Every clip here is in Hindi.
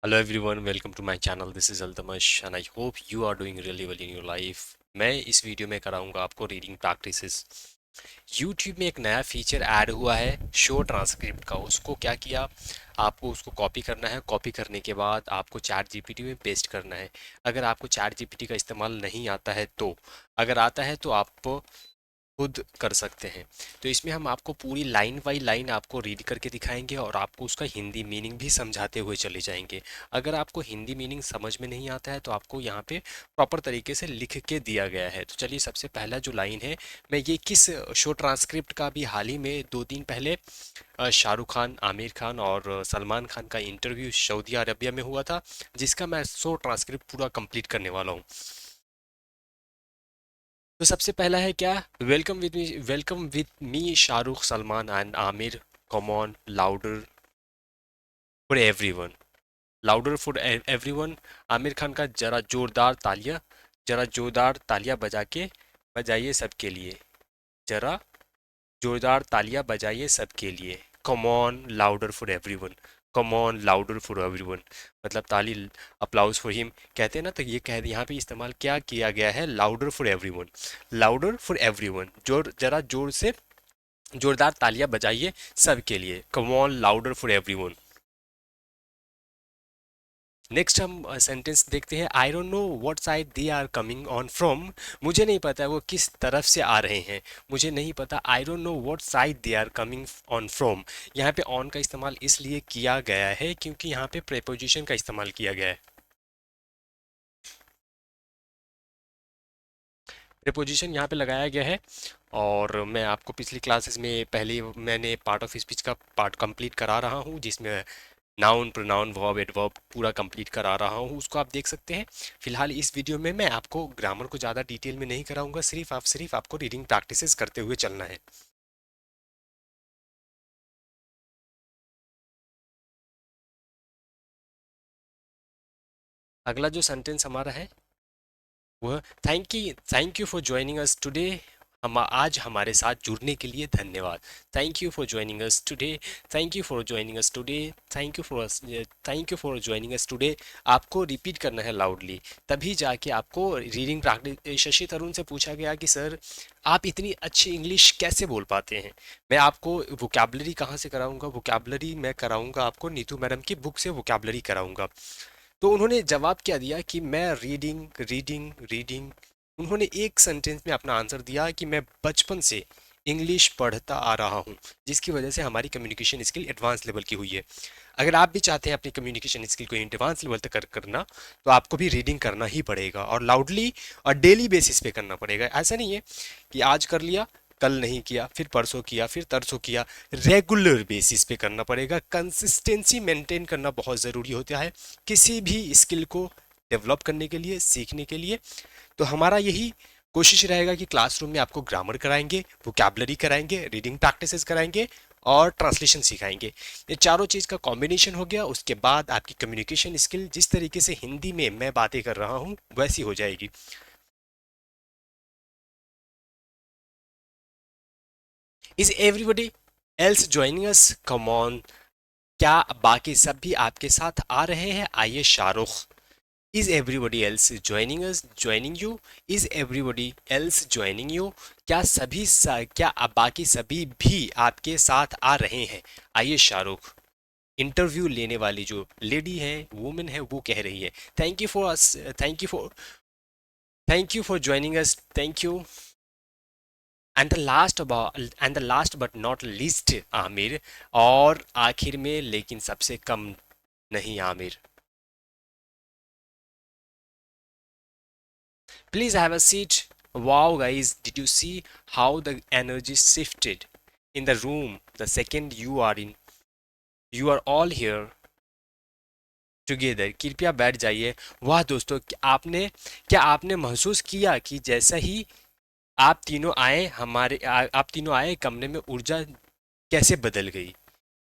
Hello everyone, welcome to my channel. This is Altamash and I hope you are doing really well in your life. मैं इस वीडियो में कराऊंगा आपको रीडिंग प्रैक्टिसेस। YouTube में एक नया फीचर ऐड हुआ है शो ट्रांसक्रिप्ट का। उसको क्या किया, आपको उसको कॉपी करना है। कॉपी करने के बाद आपको चैट जीपीटी में पेस्ट करना है। अगर आपको चैट जीपीटी का इस्तेमाल नहीं आता है तो, अगर आता है तो आप खुद कर सकते हैं। तो इसमें हम आपको पूरी लाइन बाई लाइन आपको रीड करके दिखाएंगे और आपको उसका हिंदी मीनिंग भी समझाते हुए चले जाएंगे। अगर आपको हिंदी मीनिंग समझ में नहीं आता है तो आपको यहाँ पे प्रॉपर तरीके से लिख के दिया गया है। तो चलिए, सबसे पहला जो लाइन है, मैं ये किस शो ट्रांसक्रिप्ट का भी हाल ही में 2 दिन पहले शाहरुख खान, आमिर खान और सलमान खान का इंटरव्यू सऊदी अरबिया में हुआ था, जिसका मैं शो ट्रांसक्रिप्ट पूरा कंप्लीट करने वाला हूँ। तो सबसे पहला है क्या, welcome with me Shahrukh Salman and Aamir, come on louder for everyone. Louder for everyone. Aamir Khan का जरा जोरदार तालियां बजाइए सबके लिए। जरा जोरदार तालियां बजाइए सबके लिए। Come on louder for everyone. Come on louder for everyone, मतलब ताली, अप्लाउज फॉर हिम कहते हैं ना। तो ये कह यहाँ पे इस्तेमाल क्या किया गया है, louder for everyone. Louder for everyone, जरा जोर से जोरदार तालियां बजाइए सबके लिए। Come on louder for everyone. Next हम सेंटेंस देखते हैं। I don't know what side they are coming on from. मुझे नहीं पता वो किस तरफ से आ रहे हैं। मुझे नहीं पता। I don't know what side they are coming on from. यहाँ पे ऑन का इस्तेमाल इसलिए किया गया है क्योंकि यहाँ पे प्रेपोजिशन का इस्तेमाल किया गया है। प्रेपोजिशन यहाँ पे लगाया गया है। और मैं आपको पिछली क्लासेस में पहले मैंने पार्ट ऑफ स्पीच का पार्ट कंप्लीट करा रहा हूँ, जिसमें नाउन, प्रोनाउन, वर्ब, एडवर्ब पूरा कंप्लीट करा रहा हूँ। उसको आप देख सकते हैं। फिलहाल इस वीडियो में मैं आपको ग्रामर को ज़्यादा डिटेल में नहीं कराऊंगा, सिर्फ आपको रीडिंग प्रैक्टिसेस करते हुए चलना है। अगला जो सेंटेंस हमारा है वह, thank you for joining us today. हम आज हमारे साथ जुड़ने के लिए धन्यवाद। Thank you for joining us today. Thank you for joining us today. Thank you for joining us today. आपको रिपीट करना है लाउडली, तभी जाके आपको रीडिंग प्रैक्टिस। शशि तरुण से पूछा गया कि सर, आप इतनी अच्छी इंग्लिश कैसे बोल पाते हैं। मैं आपको वोकैबलरी कहाँ से कराऊंगा। वोकैबलरी मैं कराऊंगा आपको नीतू मैडम की बुक से वोकैबलरी कराऊंगा। तो उन्होंने जवाब क्या दिया कि मैं रीडिंग रीडिंग रीडिंग। उन्होंने एक सेंटेंस में अपना आंसर दिया कि मैं बचपन से इंग्लिश पढ़ता आ रहा हूँ, जिसकी वजह से हमारी कम्युनिकेशन स्किल एडवांस लेवल की हुई है। अगर आप भी चाहते हैं अपनी कम्युनिकेशन स्किल को एडवांस लेवल तक करना, तो आपको भी रीडिंग करना ही पड़ेगा, और लाउडली और डेली बेसिस पे करना पड़ेगा। ऐसा नहीं है कि आज कर लिया, कल नहीं किया, फिर परसों किया, फिर तरसों किया। रेगुलर बेसिस पे करना पड़ेगा। कंसिस्टेंसी मेंटेन करना बहुत ज़रूरी होता है किसी भी स्किल को डेवलप करने के लिए, सीखने के लिए। तो हमारा यही कोशिश रहेगा कि क्लासरूम में आपको ग्रामर कराएंगे, वोकैबलरी कराएंगे, रीडिंग प्रैक्टिसेस कराएंगे और ट्रांसलेशन सिखाएंगे। ये चारों चीज़ का कॉम्बिनेशन हो गया, उसके बाद आपकी कम्युनिकेशन स्किल जिस तरीके से हिंदी में मैं बातें कर रहा हूँ वैसी हो जाएगी। Is everybody else joining us, come on. क्या बाकी सब भी आपके साथ आ रहे हैं? आइए Shahrukh. Is everybody else joining you? Is everybody else joining you? क्या अब बाकी सभी भी आपके साथ आ रहे हैं? आइए शाहरुख। इंटरव्यू लेने वाली जो लेडी है, वुमेन है, वो कह रही है thank you for us, thank you for joining us, thank you. And the last but not least Aamir. और आखिर में लेकिन सबसे कम नहीं Aamir. Please have a seat. Wow, guys, did you see how the energy shifted in the room the second you are all here together? कृपया बैठ जाइए। वाह दोस्तों, क्या आपने महसूस किया कि जैसा ही आप तीनों आए कमरे में ऊर्जा कैसे बदल गई।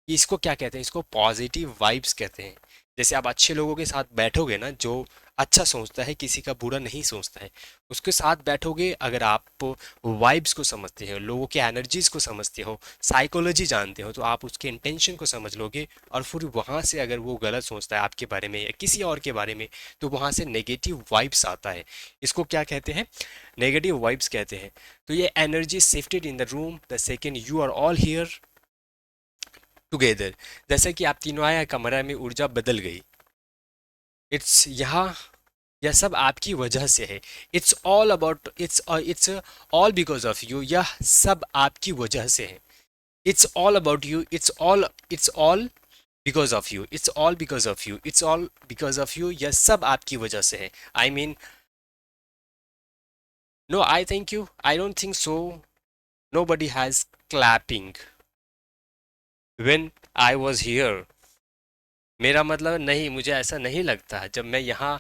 इसको क्या कहते हैं, इसको पॉजिटिव वाइब्स कहते हैं। जैसे आप अच्छे लोगों के साथ बैठोगे ना, जो अच्छा सोचता है, किसी का बुरा नहीं सोचता है। उसके साथ बैठोगे, अगर आप वाइब्स को समझते हो, लोगों के एनर्जीज को समझते हो, साइकोलॉजी जानते हो, तो आप उसके इंटेंशन को समझ लोगे। और फिर वहाँ से अगर वो गलत सोचता है आपके बारे में या किसी और के बारे में, तो वहाँ से नेगेटिव वाइब्स आता है। इसको क्या कहते हैं? नेगेटिव वाइब्स कहते हैं। तो ये energy shifted in the room the second you are all here together. जैसे कि आप तीनों आया, कमरा में ऊर्जा बदल गई। इट्स यहाँ, यह सब आपकी वजह से है। It's all about, it's all because of you. यह सब आपकी वजह से है। It's all about you, it's all because of you, it's all because of you, it's all because of you. यह सब आपकी वजह से है। I mean, no I thank you, I don't think so, nobody has clapping when I was here. मेरा मतलब नहीं, मुझे ऐसा नहीं लगता। जब मैं यहाँ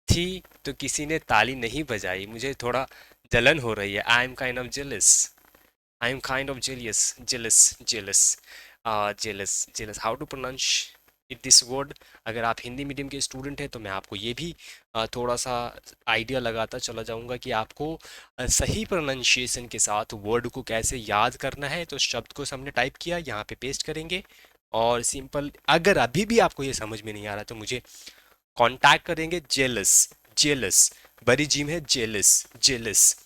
थी तो किसी ने ताली नहीं बजाई। मुझे थोड़ा जलन हो रही है। I am kind of jealous, I am kind of jealous, jealous, jealous, jealous, jealous. How to pronounce it this word? अगर आप हिंदी मीडियम के स्टूडेंट हैं तो मैं आपको ये भी थोड़ा सा आइडिया लगाता चला जाऊंगा कि आपको सही प्रोनाउंसिएशन के साथ वर्ड को कैसे याद करना है। तो शब्द को हमने टाइप किया, यहाँ पे पेस्ट करेंगे और सिंपल। अगर अभी भी आपको ये समझ में नहीं आ रहा तो मुझे कांटेक्ट करेंगे। जेलस, जेलस, बड़ी जिम है, jealous, jealous.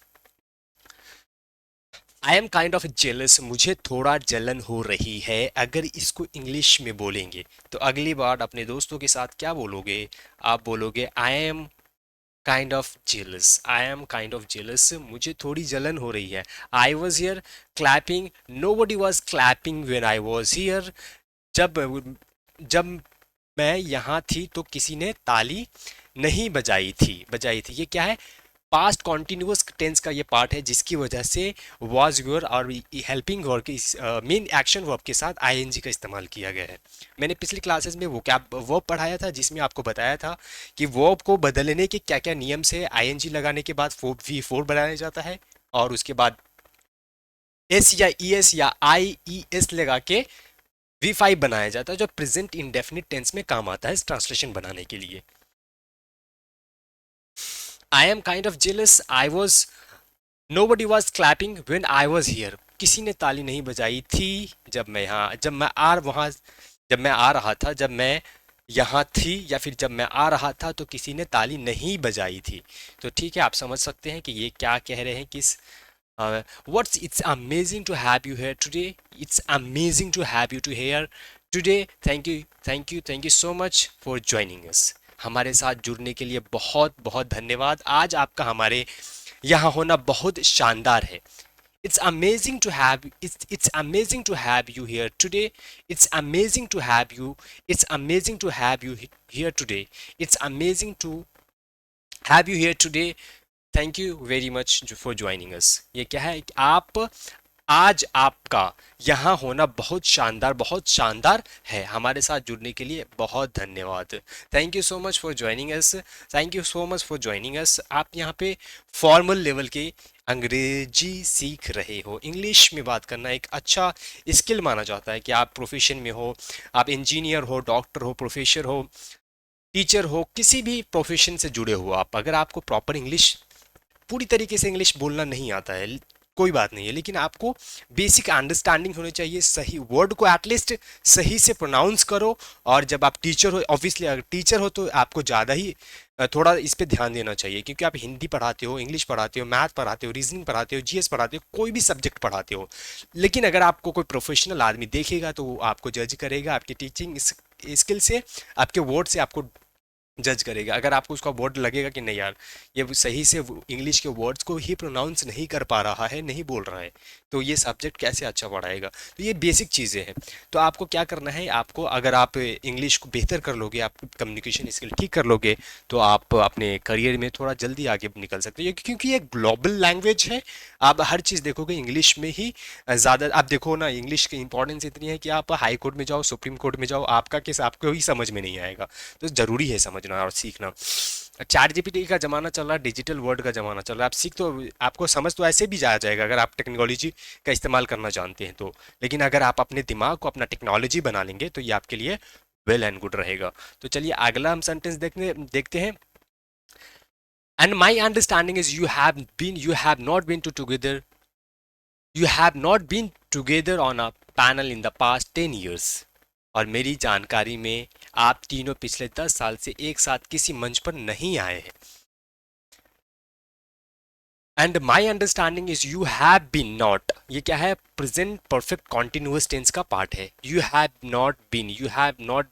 I am kind of jealous, मुझे थोड़ा जलन हो रही है। अगर इसको इंग्लिश में बोलेंगे तो अगली बार अपने दोस्तों के साथ क्या बोलोगे? आप बोलोगे I am kind of jealous, I am kind of jealous, मुझे थोड़ी जलन हो रही है। I was here clapping, nobody was clapping when I was here. जब जब मैं यहाँ थी तो किसी ने ताली नहीं बजाई थी। ये क्या है? पास्ट कॉन्टिन्यूअस टेंस का ये पार्ट है, जिसकी वजह से वाज यूर और हेल्पिंग वर्ब के मेन एक्शन वर्ब के साथ आईएनजी का इस्तेमाल किया गया है। मैंने पिछली क्लासेस में वो क्या वर्ब पढ़ाया था, जिसमें आपको बताया था कि वर्ब को बदलने के क्या क्या नियम से आईएनजी लगाने के बाद V4 बनाया जाता है, और उसके बाद एस या ई एस या आई ई एस लगा के V5 बनाया जाता है, जो प्रेजेंट इंडेफिनिट टेंस में काम आता है इस ट्रांसलेशन बनाने के लिए। आई am kind of jealous, I was, nobody was clapping when I was here. किसी ने ताली नहीं बजाई थी जब मैं यहाँ, जब मैं आ रहा था, जब मैं यहाँ थी, या फिर जब मैं आ रहा था तो किसी ने ताली नहीं बजाई थी। तो ठीक है, आप समझ सकते हैं कि ये क्या कह रहे हैं। किस what's, it's amazing to have you here today, it's amazing to have you too here today. Thank you, thank you, thank you so much for joining us. हमारे साथ जुड़ने के लिए बहुत बहुत धन्यवाद। आज आपका हमारे यहाँ होना बहुत शानदार है। It's amazing to have, it's amazing to have you here today. It's amazing to have you. It's amazing to have you here today. It's amazing to have you here today. Thank you very much for joining us. ये क्या है कि आप, आज आपका यहाँ होना बहुत शानदार है। हमारे साथ जुड़ने के लिए बहुत धन्यवाद। Thank you so much for joining us, thank you so much for joining अस। आप यहाँ पे फॉर्मल लेवल के अंग्रेजी सीख रहे हो। इंग्लिश में बात करना एक अच्छा स्किल माना जाता है कि आप प्रोफेशन में हो, आप इंजीनियर हो, डॉक्टर हो, प्रोफेसर हो, टीचर हो, किसी भी प्रोफेशन से जुड़े हो आप, अगर आपको प्रॉपर इंग्लिश, पूरी तरीके से इंग्लिश बोलना नहीं आता है, कोई बात नहीं है, लेकिन आपको बेसिक अंडरस्टैंडिंग होनी चाहिए। सही वर्ड को एटलीस्ट सही से प्रोनाउंस करो। और जब आप टीचर हो, ऑब्वियसली अगर टीचर हो तो आपको ज़्यादा ही थोड़ा इस पे ध्यान देना चाहिए, क्योंकि आप हिंदी पढ़ाते हो, इंग्लिश पढ़ाते हो, मैथ पढ़ाते हो, रीजनिंग पढ़ाते हो, जीएस पढ़ाते हो, कोई भी सब्जेक्ट पढ़ाते हो। लेकिन अगर आपको कोई प्रोफेशनल आदमी देखेगा तो वो आपको जज करेगा आपकी टीचिंग स्किल से, आपके वर्ड से आपको जज करेगा। अगर आपको उसका वर्ड लगेगा कि नहीं यार, ये सही से इंग्लिश के वर्ड्स को ही प्रोनाउंस नहीं कर पा रहा है, नहीं बोल रहा है, तो ये सब्जेक्ट कैसे अच्छा पढ़ाएगा। तो ये बेसिक चीज़ें हैं। तो आपको क्या करना है, आपको, अगर आप इंग्लिश को बेहतर कर लोगे, आप कम्युनिकेशन स्किल ठीक कर लोगे, तो आप अपने करियर में थोड़ा जल्दी आगे निकल सकते हो, क्योंकि ये ग्लोबल लैंग्वेज है। आप हर चीज़ देखोगे इंग्लिश में ही ज़्यादा। आप देखो ना, इंग्लिश की इंपॉर्टेंस इतनी है कि आप हाई कोर्ट में जाओ, सुप्रीम कोर्ट में जाओ, आपका केस आपको ही समझ में नहीं आएगा। तो ज़रूरी है समझना और सीखना। चैट जीपीटी का ज़माना चल रहा है, डिजिटल वर्ल्ड का ज़माना चल रहा है। आप सीख तो, आपको समझ तो ऐसे भी जाया जाएगा अगर आप टेक्नोलॉजी का इस्तेमाल करना जानते हैं तो। लेकिन अगर आप अपने दिमाग को अपना टेक्नोलॉजी बना लेंगे तो ये आपके लिए वेल एंड गुड रहेगा। तो चलिए अगला हम सेंटेंस देखते हैं। And my understanding is you have not been together, you have not been together on a panel in the past 10 years. और मेरी जानकारी में आप तीनों पिछले 10 साल से एक साथ किसी मंच पर नहीं आए हैं. And my understanding is you have been not, ये क्या है, प्रेजेंट परफेक्ट कॉन्टिन्यूअस टेंस का पार्ट है. You have not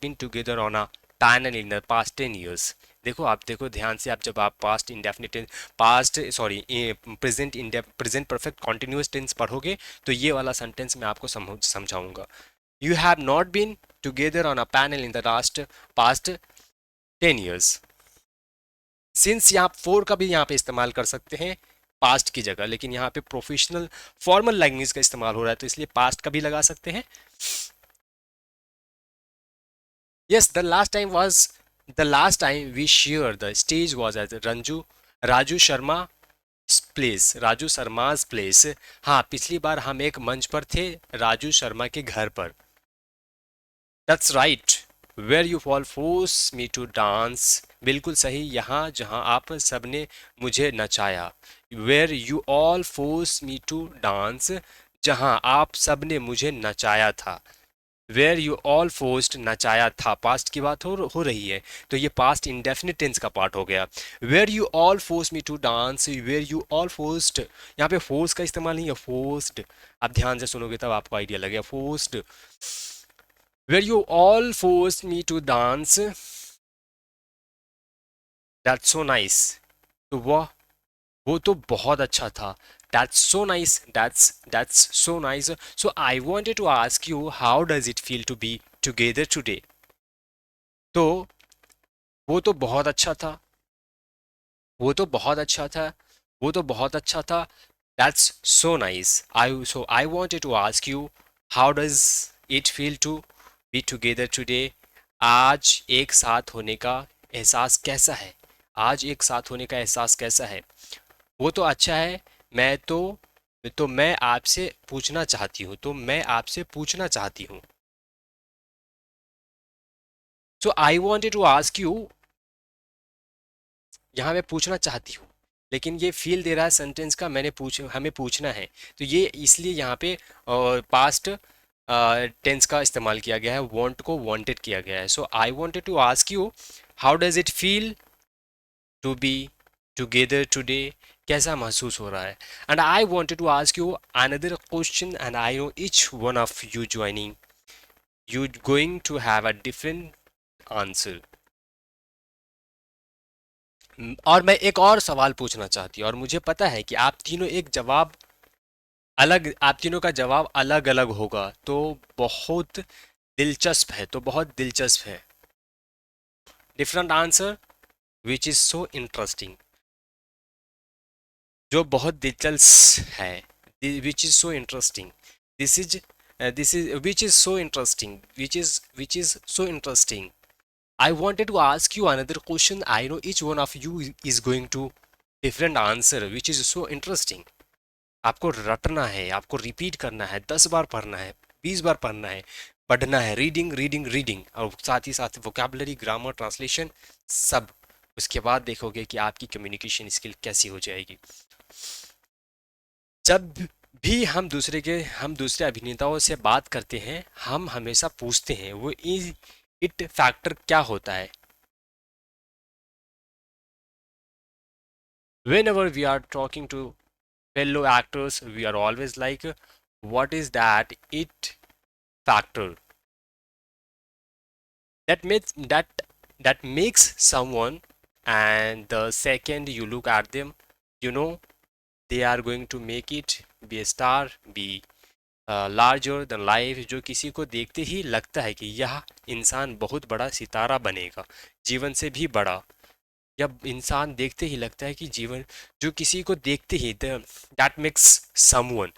been together on a panel in the past 10 years. देखो, आप देखो ध्यान से, आप जब आप past indefinite past sorry present perfect continuous tense पढ़ोगे तो ये वाला सेंटेंस मैं आपको समझाऊंगा. You have not been together on a panel in the last past 10 years. Since यहाँ फोर का भी यहाँ पे इस्तेमाल कर सकते हैं पास्ट की जगह, लेकिन यहाँ पे प्रोफेशनल फॉर्मल लैंग्वेज का इस्तेमाल हो रहा है तो इसलिए पास्ट का भी लगा सकते हैं. Yes, the last time we share the stage was at Raju Sharma Raju Sharma's place. हाँ, पिछली बार हम एक मंच पर थे राजू शर्मा के घर पर. That's right. Where you all force me to dance, बिल्कुल सही, यहाँ जहाँ आप सबने मुझे नचाया. Where you all force me to dance, जहाँ आप सबने मुझे नचाया था. वेर यू ऑल फोर्स्ड, नचाया था, पास्ट की बात हो रही है तो ये पास्ट इंडेफिनिट टेंस का पार्ट हो गया. Where you all force me to dance, where you all forced, यहाँ पे फोर्स का इस्तेमाल नहीं है, फोर्स्ड. आप ध्यान से सुनोगे तब आपको आइडिया लगेगा. Forced, where you all force me to dance, that's so nice. तो वो तो बहुत अच्छा था. That's so nice. That's so nice. So I wanted to ask you, how does it feel to be together today? तो वो तो बहुत अच्छा था. वो तो बहुत अच्छा था. वो तो बहुत अच्छा था. That's so nice. I wanted to ask you, how does it feel to be together today? आज एक साथ होने का एहसास कैसा है? आज एक साथ होने का एहसास कैसा है? वो तो अच्छा है. मैं तो मैं आपसे पूछना चाहती हूँ, तो मैं आपसे पूछना चाहती हूँ. So I wanted to ask you, यहाँ मैं पूछना चाहती हूँ, लेकिन ये फील दे रहा है सेंटेंस का, हमें पूछना है, तो ये इसलिए यहाँ पे पास्ट टेंस का इस्तेमाल किया गया है. वॉन्ट को वॉन्टेड किया गया है. So I wanted to ask you, how does it feel to be together today, कैसा महसूस हो रहा है. And I wanted to ask you another question, and I know each one of you joining, you going to have a different answer. और मैं एक और सवाल पूछना चाहती हूँ, और मुझे पता है कि आप तीनों का जवाब अलग अलग होगा, तो बहुत दिलचस्प है, different answer which is so interesting, जो बहुत दिलचस्प है, which is so interesting. This is which is so interesting, which is so interesting. I wanted to ask you another question. I know each one of you is going to different answer, which is so interesting. आपको रटना है, आपको रिपीट करना है, 10 बार पढ़ना है, 20 बार पढ़ना है, पढ़ना है, रीडिंग रीडिंग रीडिंग, और साथ ही साथ वोकेबलरी, ग्रामर, ट्रांसलेशन, सब. उसके बाद देखोगे कि आपकी कम्युनिकेशन स्किल कैसी हो जाएगी. जब भी हम दूसरे अभिनेताओं से बात करते हैं, हम हमेशा पूछते हैं वो इट फैक्टर क्या होता है. Whenever we are talking to fellow actors, we are always like, what is that it factor that makes someone, and the second you look at them, you know they are going to make it, be a star, be larger than life, जो किसी को देखते ही लगता है कि यह इंसान बहुत बड़ा सितारा बनेगा, जीवन से भी बड़ा. जब इंसान देखते ही लगता है कि जीवन, जो किसी को देखते ही, दैट मेक्स समवन.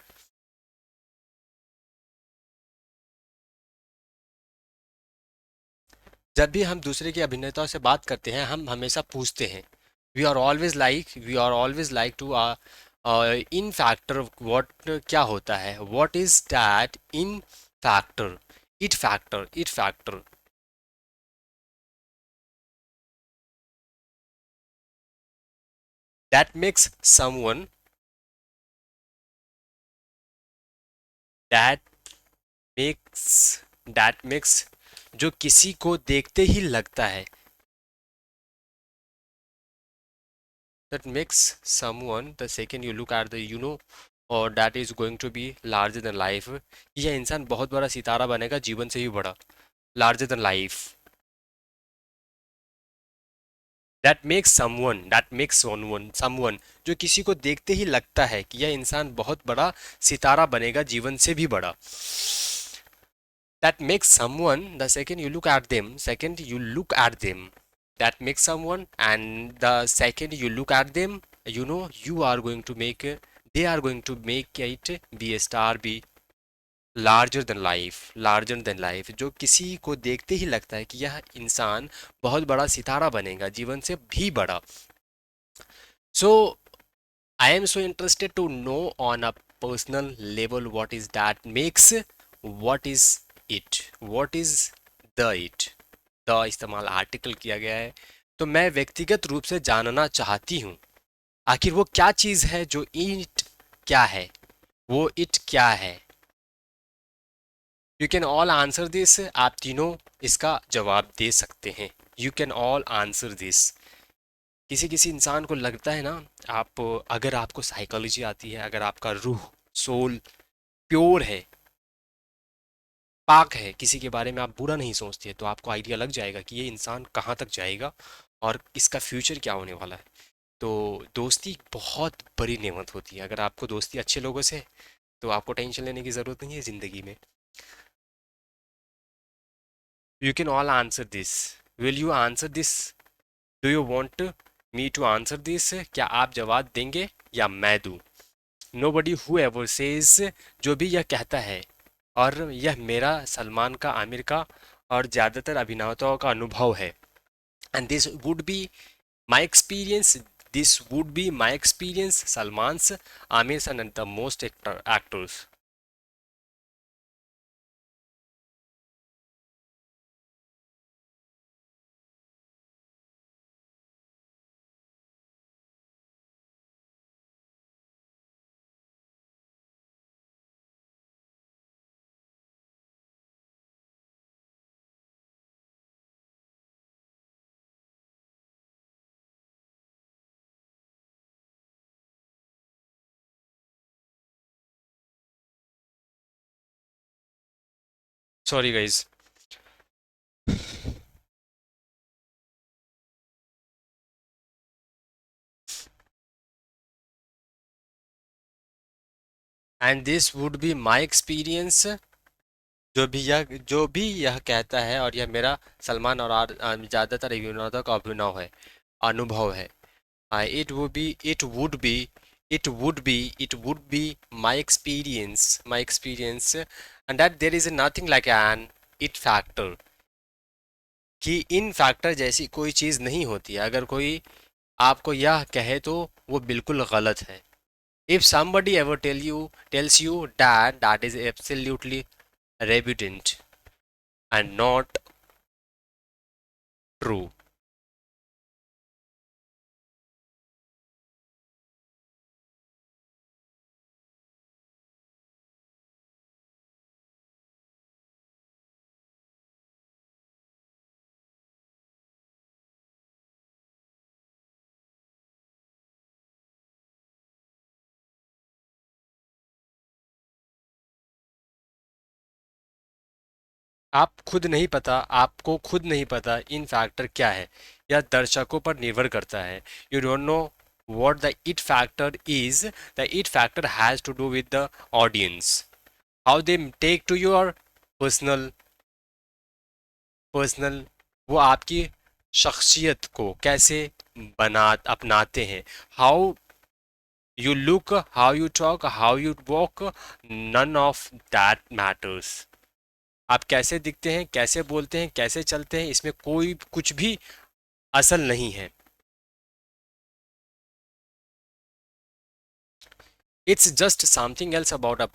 जब भी हम दूसरे के अभिनेताओं से बात करते हैं, हम हमेशा पूछते हैं, we are always like to in factor, what क्या होता है, what is that in factor, it factor. that makes someone that makes जो किसी को देखते ही लगता है, that makes someone the second you look at the और that is going to be larger than life, यह इंसान बहुत बड़ा सितारा बनेगा, जीवन से भी बड़ा, larger than life. that makes someone जो किसी को देखते ही लगता है कि यह इंसान बहुत बड़ा सितारा बनेगा, जीवन से भी बड़ा. That makes someone the second you look at them, that makes someone, and the second you look at them, you are going to make they are going to make it be a star, be larger than life, जो किसी को देखते ही लगता है कि यह इंसान बहुत बड़ा सितारा बनेगा, जीवन से भी बड़ा. So I am so interested to know on a personal level what is what is the it. The इस्तेमाल आर्टिकल किया गया है, तो मैं व्यक्तिगत रूप से जानना चाहती हूँ आखिर वो क्या चीज़ है, जो इट क्या है, वो इट क्या है. You can all answer this, आप तीनों इसका जवाब दे सकते हैं. You can all answer this. किसी किसी इंसान को लगता है ना, आप अगर आपको साइकोलॉजी आती है, अगर आपका रूह, सोल प्योर है, पाक है, किसी के बारे में आप बुरा नहीं सोचते, तो आपको आइडिया लग जाएगा कि ये इंसान कहाँ तक जाएगा और इसका फ्यूचर क्या होने वाला है. तो दोस्ती बहुत बड़ी नेमत होती है. अगर आपको दोस्ती अच्छे लोगों से, तो आपको टेंशन लेने की ज़रूरत नहीं है ज़िंदगी में. You can all answer this. Will you answer this? Do you want me to answer this? क्या आप जवाब देंगे या मैं दूँ? Nobody who ever says, जो भी यह कहता है, और यह मेरा, सलमान का, आमिर का और ज़्यादातर अभिनेताओं का अनुभव है. And this would be my experience, Salman's, Aamir and the most actors. Sorry guys. And this would be my experience, जो भी यह कहता है, और यह मेरा, सलमान और ज़्यादातर अभिनेताओं का अनुभव है. it would be it would be it would be my experience, and that there is nothing like an it factor, कि इन फैक्टर जैसी कोई चीज़ नहीं होती है. अगर कोई आपको यह कहे तो वो बिल्कुल गलत है. If somebody ever tells you that is absolutely reputant and not true. आपको खुद नहीं पता इन फैक्टर क्या है, या दर्शकों पर निर्भर करता है. You don't know what the it factor is. The it factor has to do with the audience, how they take to your personal personal वो आपकी शख्सियत को कैसे बना अपनाते हैं. How you look, how you talk, how you walk, none of that matters. आप कैसे दिखते हैं, कैसे बोलते हैं, कैसे चलते हैं, इसमें कोई कुछ भी असल नहीं है. It's just something else about a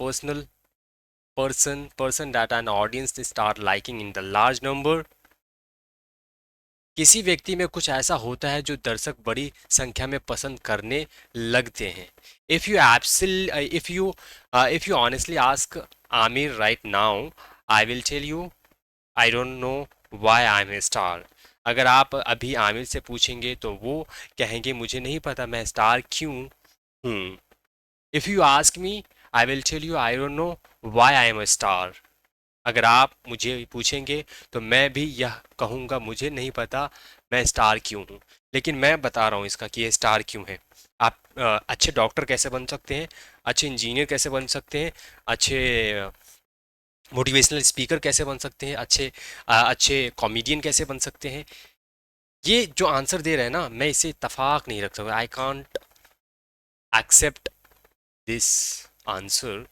person that an audience they start liking in the large number. किसी व्यक्ति में कुछ ऐसा होता है जो दर्शक बड़ी संख्या में पसंद करने लगते हैं। इफ यू एब्सिल if you honestly ask Aamir right now, I will tell you I don't know why I am a star. अगर आप अभी आमिर से पूछेंगे तो वो कहेंगे मुझे नहीं पता मैं स्टार क्यों हूँ। If you ask me, I will tell you I don't know why I am a star. अगर आप मुझे पूछेंगे तो मैं भी यह कहूँगा मुझे नहीं पता मैं स्टार क्यों हूँ, लेकिन मैं बता रहा हूँ इसका कि ये स्टार क्यों है। आप अच्छे डॉक्टर कैसे बन सकते हैं, अच्छे इंजीनियर कैसे बन सकते हैं, अच्छे मोटिवेशनल स्पीकर कैसे बन सकते हैं, अच्छे कॉमेडियन कैसे बन सकते हैं। ये जो आंसर दे रहे हैं ना, मैं इसे इत्तफाक नहीं रख सकता। I can't accept this answer.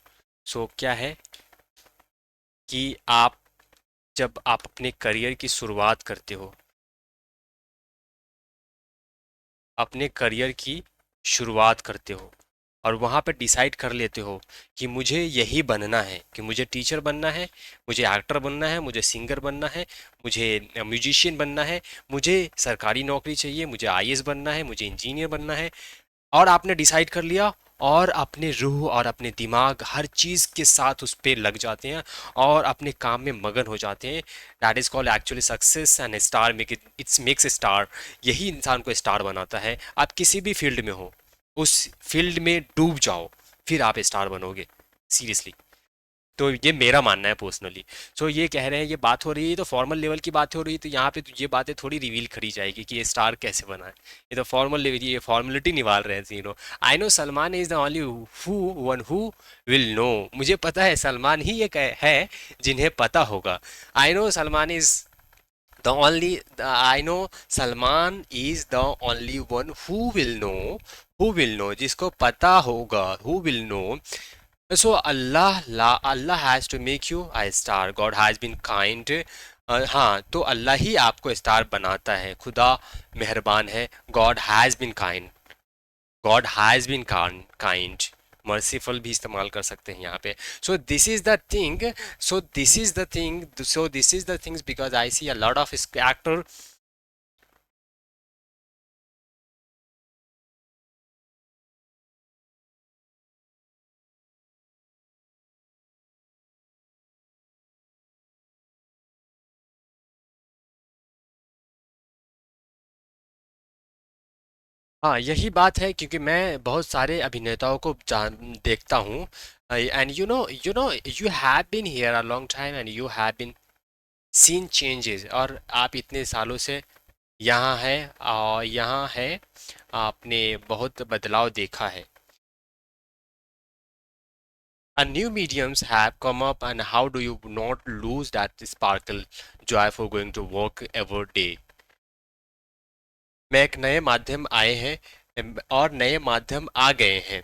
So क्या है कि आप जब आप अपने करियर की शुरुआत करते हो, अपने करियर की शुरुआत करते हो और वहाँ पे डिसाइड कर लेते हो कि मुझे यही बनना है, कि मुझे टीचर बनना है, मुझे एक्टर बनना है, मुझे सिंगर बनना है, मुझे म्यूजिशियन बनना है, मुझे सरकारी नौकरी चाहिए, मुझे आईएएस बनना है, मुझे इंजीनियर बनना है, और आपने डिसाइड कर लिया और अपने रूह और अपने दिमाग हर चीज़ के साथ उस पे लग जाते हैं और अपने काम में मगन हो जाते हैं। That is called actually success and star make it's makes star. यही इंसान को स्टार बनाता है। आप किसी भी फील्ड में हो, उस फील्ड में डूब जाओ, फिर आप स्टार बनोगे, सीरियसली। तो ये मेरा मानना है पर्सनली। सो ये कह रहे हैं, ये बात हो रही है तो फॉर्मल लेवल की बात हो रही है, तो यहाँ पे तो ये बातें थोड़ी रिवील करी जाएगी कि ये स्टार कैसे बना है। ये तो फॉर्मल लेवल, ये फॉर्मेलिटी निभाल रहे हैं तीनों। I know Salman is the only who one who will know. मुझे पता है सलमान ही है जिन्हें पता होगा। I know Salman is the only I know Salman is the only one who will know, जिसको पता होगा, who will know. So Allah has to make you a star. God has been kind. हाँ, तो अल्लाह ही आपको स्टार बनाता है। खुदा मेहरबान है। God has been kind. God has been kind. Merciful भी इस्तेमाल कर सकते हैं यहाँ पे। So this is the thing. So this is the thing. So this is the things because I see a lot of actor. हाँ, यही बात है क्योंकि मैं बहुत सारे अभिनेताओं को जान देखता हूँ। And you have been here a long time and you have been seen changes, और आप इतने सालों से यहाँ है, और यहाँ है, आपने बहुत बदलाव देखा है। A new mediums have come up, and how do you not lose that sparkle joy for going to work every day? मैं एक नए माध्यम आए हैं और नए माध्यम आ गए हैं।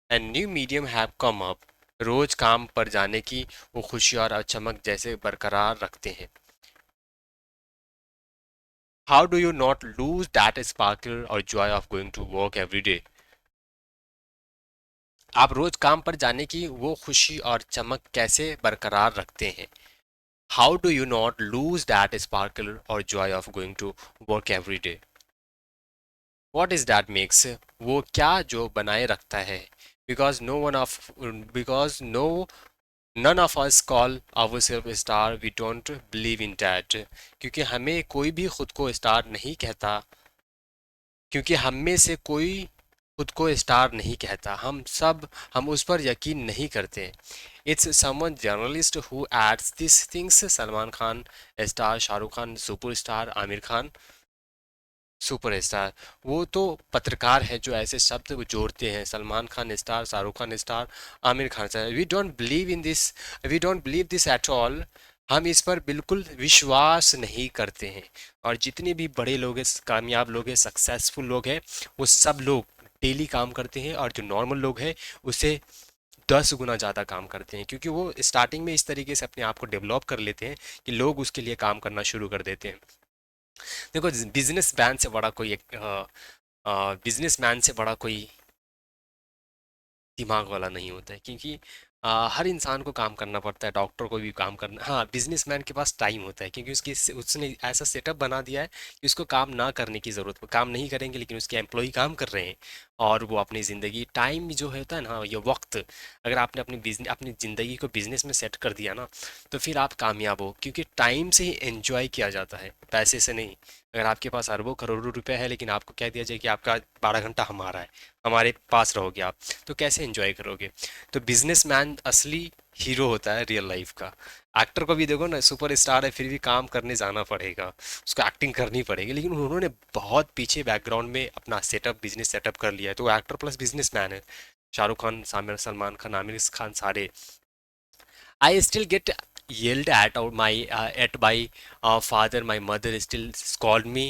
And new medium have come up. रोज काम पर जाने की वो खुशी और चमक जैसे बरकरार रखते हैं। How do you not lose that sparkle और joy of going to work every day? आप रोज काम पर जाने की वो खुशी और चमक कैसे बरकरार रखते हैं? How do you not lose that sparkle और joy of going to work every day? What is that makes, वो क्या जो बनाए रखता है? Because no one of because no none of us call our self star, we don't believe in that. क्योंकि हमें कोई भी खुद को स्टार नहीं कहता, क्योंकि हम में से कोई खुद को स्टार नहीं कहता, हम उस पर यकीन नहीं करते। It's someone journalist who adds this things. Salman Khan star, Shahrukh Khan superstar, Aamir Khan superstar. वो तो पत्रकार है जो ऐसे शब्द वो जोड़ते हैं। Salman Khan star, Shahrukh Khan star, Aamir Khan star. We don't believe this at all. हम इस पर बिल्कुल विश्वास नहीं करते हैं। और जितने भी बड़े लोग हैं, कामयाब लोग हैं, सक्सेसफुल लोग हैं, वो सब लोग डेली काम करते हैं, और जो नॉर्मल लोग हैं उससे 10 गुना ज़्यादा काम करते हैं, क्योंकि वो स्टार्टिंग में इस तरीके से अपने आप को डेवलप कर लेते हैं कि लोग उसके लिए काम करना शुरू कर देते हैं। देखो, बिजनेसमैन से बड़ा कोई दिमाग वाला नहीं होता है, क्योंकि हर इंसान को काम करना पड़ता है, डॉक्टर को भी काम करना। हाँ, बिजनेसमैन के पास टाइम होता है क्योंकि उसने ऐसा सेटअप बना दिया है कि उसको काम ना करने की ज़रूरत, काम नहीं करेंगे लेकिन उसके एम्प्लॉय काम कर रहे हैं। और वो अपनी ज़िंदगी, टाइम जो होता है ना, ये वक्त, अगर आपने अपनी ज़िंदगी को बिजनेस में सेट कर दिया ना, तो फिर आप कामयाब हो, क्योंकि टाइम से ही एंजॉय किया जाता है, पैसे से नहीं। अगर आपके पास अरबों करोड़ों रुपए है लेकिन आपको कह दिया जाए कि आपका 12 घंटा हमारा है, हमारे पास रहोगे आप, तो कैसे एंजॉय करोगे? तो बिजनेसमैन असली हीरो होता है रियल लाइफ का। एक्टर को भी देखो ना, सुपर स्टार है फिर भी काम करने जाना पड़ेगा, उसको एक्टिंग करनी पड़ेगी, लेकिन उन्होंने बहुत पीछे बैकग्राउंड में अपना सेटअप, बिजनेस सेटअप कर लिया है, तो वो एक्टर प्लस बिजनेसमैन है। शाहरुख खान, सामिर, सलमान खान, आमिर खान, सारे। I still get yelled at my father, my mother still scold me,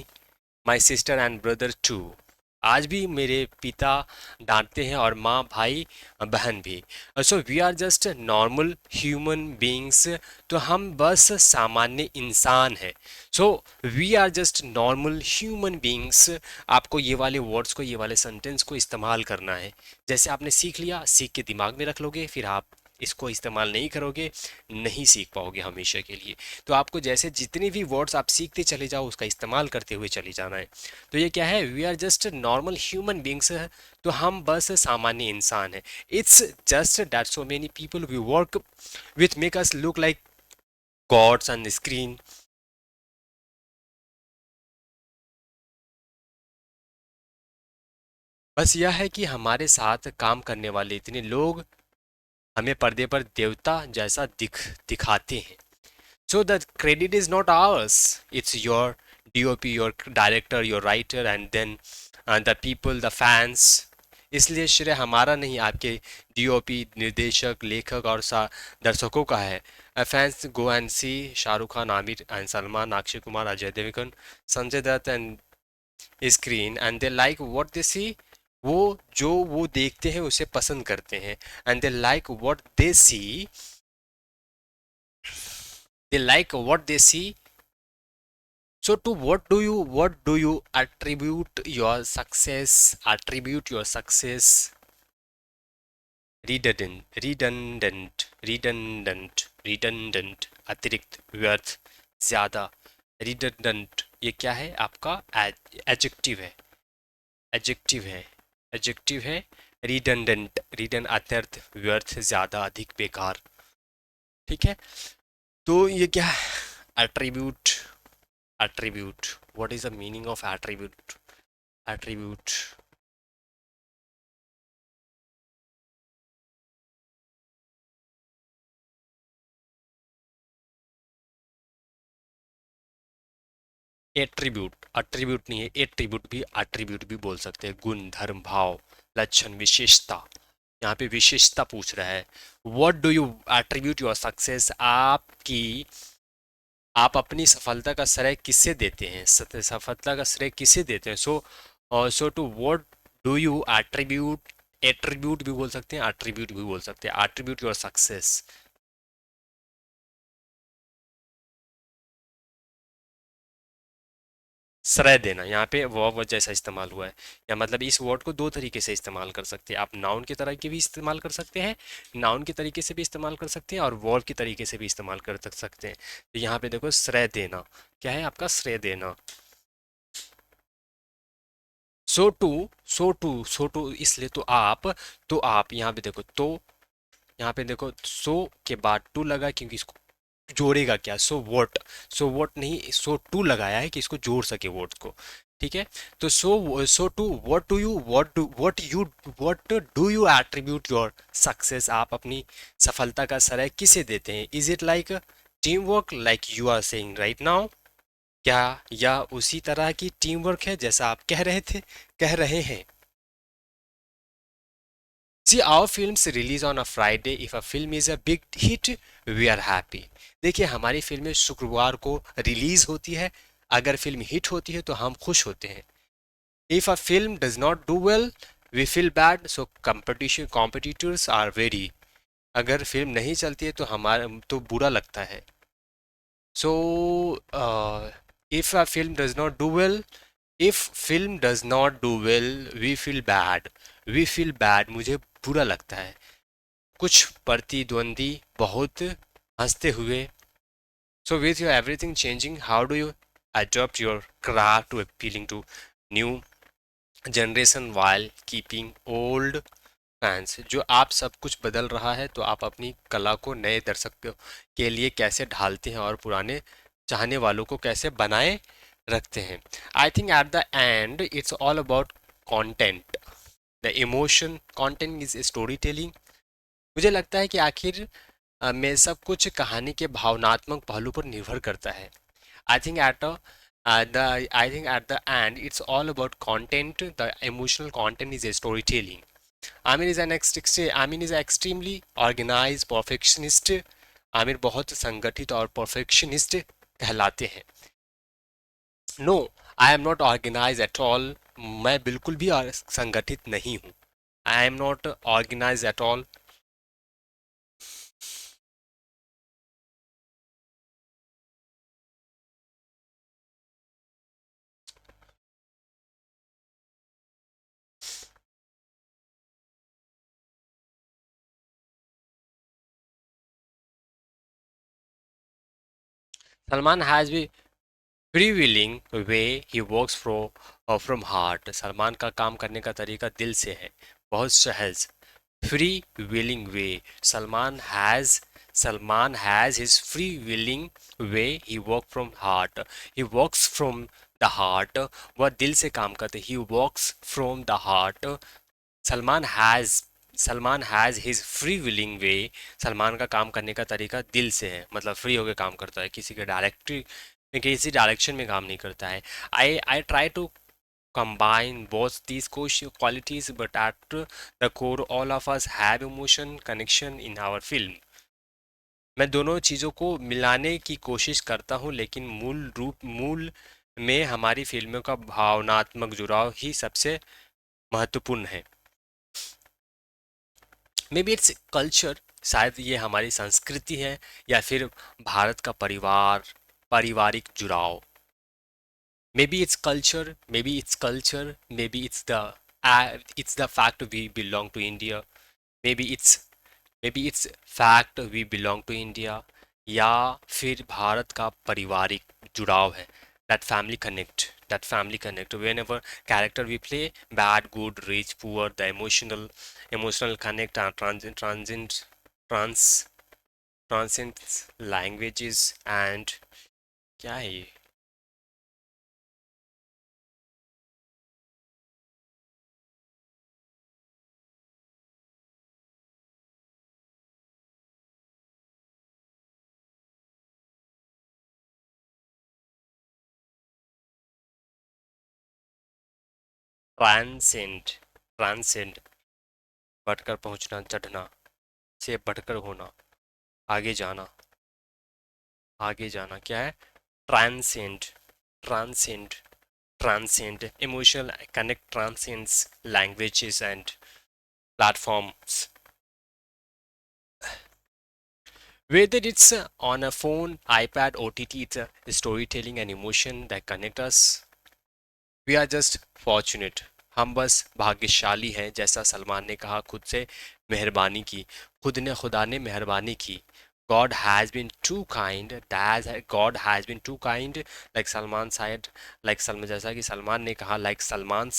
my sister and brother too. आज भी मेरे पिता डांटते हैं, और माँ, भाई, बहन भी। So we are just normal human beings, तो हम बस सामान्य इंसान हैं। So we are just normal human beings. आपको ये वाले वर्ड्स को, ये वाले सेंटेंस को इस्तेमाल करना है। जैसे आपने सीख लिया, सीख के दिमाग में रख लोगे, फिर आप इसको इस्तेमाल नहीं करोगे, नहीं सीख पाओगे हमेशा के लिए। तो आपको जैसे जितने भी वर्ड्स आप सीखते चले जाओ, उसका इस्तेमाल करते हुए चले जाना है। तो ये क्या है, we are just normal human beings है, तो हम बस सामान्य इंसान हैं। It's just that so many people we work with make us look like gods on screen. बस यह है कि हमारे साथ काम करने वाले इतने लोग हमें पर्दे पर देवता जैसा दिखाते हैं। So the credit is not ours. It's your DOP, your director, your writer, and then the people, the fans. इसलिए श्रेय हमारा नहीं, आपके DOP, निर्देशक, लेखक और दर्शकों का है। Fans go and see Shahrukh Khan, Aamir and Salman, Akshay Kumar, Ajay Devgn, Sanjay Dutt and screen, and they like what they see. वो जो वो देखते हैं उसे पसंद करते हैं, and they like what they see, they like what they see. So to what do you attribute your success? Attribute your success. Redundant, अतिरिक्त, व्यर्थ, ज्यादा। Redundant ये क्या है? आपका एडजेक्टिव है, एडजेक्टिव है, एडजेक्टिव है। रीडंडेंट अत्यर्थ, व्यर्थ, ज्यादा, अधिक, बेकार। ठीक है, तो ये क्या है? Attribute. Attribute, what is the meaning of attribute? Attribute, attribute, attribute नहीं है, एट्रीब्यूट भी बोल सकते हैं। गुण, धर्म, भाव, लक्षण, विशेषता। यहाँ पे विशेषता पूछ रहा है। What do you attribute your success? आप अपनी सफलता का श्रेय किससे देते हैं? सफलता का श्रेय किसे देते हैं? So to what do you attribute, attribute भी बोल सकते हैं, एट्रीब्यूट भी बोल सकते हैं, एट्रीब्यूट योर सक्सेस। श्रेय देना, यहाँ पे वर्ब जैसा इस्तेमाल हुआ है। या मतलब इस वर्ड को दो तरीके से इस्तेमाल कर सकते हैं। आप नाउन के तरह के भी इस्तेमाल कर सकते हैं, नाउन के तरीके से भी इस्तेमाल कर सकते हैं, और वर्ब के तरीके से भी इस्तेमाल कर सकते हैं। तो यहाँ पे देखो, श्रेय देना क्या है आपका? श्रेय देना। सो टू इसलिए तो आप यहाँ पे देखो, तो यहाँ पे देखो, सो के बाद टू लगा क्योंकि इसको जोड़ेगा क्या? सो वोट नहीं, सो टू लगाया है कि इसको जोड़ सके वोट को। ठीक है, तो so to what do you attribute your success? आप अपनी सफलता का श्रेय किसे देते हैं? Is it like team work, like you are saying right now? क्या या उसी तरह की टीम वर्क है जैसा आप कह रहे हैं? See, our films release on a Friday. If a film is a big hit, we are happy. देखिए, हमारी फिल्में शुक्रवार को रिलीज होती है। अगर फिल्म हिट होती है तो हम खुश होते हैं। If a film does not do well, we feel bad. So competitors are very. अगर फिल्म नहीं चलती है तो हमारा तो बुरा लगता है। So if a film does not do well, if film does not do well, we feel bad. We feel bad. मुझे बुरा लगता है। कुछ प्रतिद्वंदी बहुत हंसते हुए. So with your everything changing, how do you adapt your craft to appealing to new generation while keeping old fans? जो आप सब कुछ बदल रहा है तो आप अपनी कला को नए दर्शकों के लिए कैसे ढालते हैं और पुराने चाहने वालों को कैसे बनाए रखते हैं? आई think at the end it's all about content, the emotion. Content is story telling. मुझे लगता है कि आखिर में सब कुछ कहानी के भावनात्मक पहलू पर निर्भर करता है. I think at I think at the end it's all about content. The emotional content is a storytelling. Amin is an extremely organized perfectionist. Aamir बहुत संगठित और परफेक्शनिस्ट कहलाते हैं. No, I am not organize at all. मैं बिल्कुल भी संगठित नहीं हूँ. I am not organize at all. Salman has be free willing way he works from heart. Salman का काम करने का तरीका दिल से है, बहुत सहज. Free willing way. Salman has Salman has his free willing way. He work from heart. He works from the heart. वह दिल से काम करते. He works from the heart. Salman has Salman has his free willing way. Salman का काम करने का तरीका दिल से है, मतलब फ्री होकर काम करता है, किसी डायरेक्शन में काम नहीं करता है. I try to combine both these qualities, but at the core all of us have emotion connection in our film. मैं दोनों चीज़ों को मिलाने की कोशिश करता हूँ, लेकिन मूल में हमारी फिल्मों का भावनात्मक जुड़ाव ही सबसे महत्वपूर्ण है. May be its culture. शायद ये हमारी संस्कृति है, या फिर भारत का पारिवारिक जुड़ाव. Maybe it's fact we belong to India. maybe it's maybe it's fact we belong to India. या फिर भारत का पारिवारिक जुड़ाव है. That family connect whenever character we play, bad, good, rich, poor, the emotional connect are trans transcends languages and क्या है ये? ट्रांसेंड. ट्रांसेंड. बढ़कर पहुंचना, चढ़ना, से बढ़कर होना, आगे जाना. आगे जाना क्या है? Transcend. Transcend. Transcend. Emotional connect transcends languages and platforms. Whether it's on a phone, iPad, OTT, it's a storytelling and emotion that connect us. We are just fortunate. हम बस भाग्यशाली हैं, जैसा सलमान ने कहा, खुद से मेहरबानी की. खुदा ने मेहरबानी की. God has been too kind. God has been too kind. Like Salman said, जैसा कि सलमान ने कहा, like Salman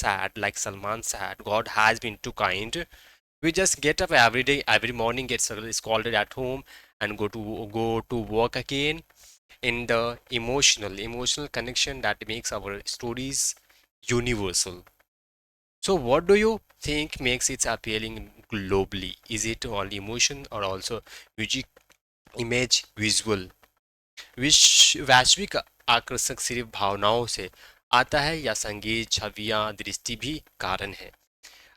said, God has been too kind. We just get up every day, every morning, get scolded at home, and go to work again. In the emotional connection that makes our stories universal. So, what do you think makes it appealing globally? Is it only emotion or also music, image, visual? वैश्विक आकर्षक सिर्फ भावनाओं से आता है, या संगीत, छवियां, दृष्टि भी कारण है?